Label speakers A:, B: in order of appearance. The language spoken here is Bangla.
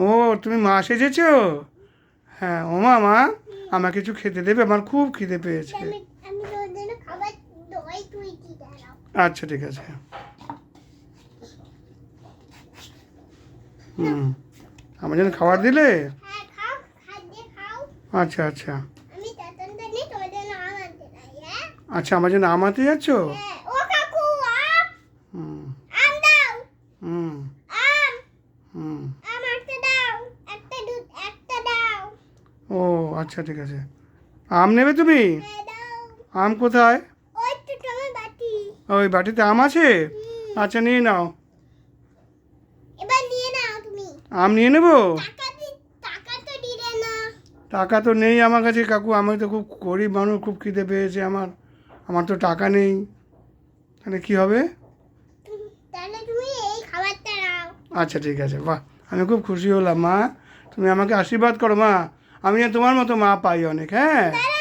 A: ও তুমি মা সেজেছো? হ্যাঁ ও মা মা আমাকে কিছু খেতে দেবে, আমার খুব খিদে পেয়েছে।
B: আমি আমি তোর জন্য খাবার দই তুই কি দাও।
A: আচ্ছা ঠিক আছে। হুম, আমার জন্য খাবার দিলে?
B: হ্যাঁ খাও, খাদ্য খাও।
A: আচ্ছা আচ্ছা।
B: আমি তাড়াতাড়ি তোর জন্য আম আনতে যাই। হ্যাঁ
A: আচ্ছা আমার জন্য আম আনতে যাচ্ছ?
B: হ্যাঁ ও কাকু আম
A: হুম
B: আম দাও।
A: হুম
B: আম
A: হুম।
B: আম একটা দাও, একটা দুধ একটা দাও।
A: ও আচ্ছা ঠিক আছে। আম নেবে তুমি?
B: হ্যাঁ দাও।
A: আম কোথায়?
B: ওই তো তোমার বাটি।
A: ওই বাটিতে আম আছে? আচ্ছা নিয়ে নাও।
B: এবার নিয়ে নাও তুমি।
A: আম নিয়ে নেবো?
B: টাকা তো দিলে না।
A: টাকা তো নেই আমার কাছে কাকু, আমি তো খুব গরিব মানুষ, খুব খিদে পেয়েছে আমার, আমার তো টাকা নেই, তাহলে কী হবে?
B: তাহলে তুমি এই খাবারটা নাও।
A: আচ্ছা ঠিক আছে, বাহ আমি খুব খুশি হলাম মা, তুমি আমাকে আশীর্বাদ করো মা, আমি যেন তোমার মতো মা পাই অনেক। হ্যাঁ
B: দাঁড়াও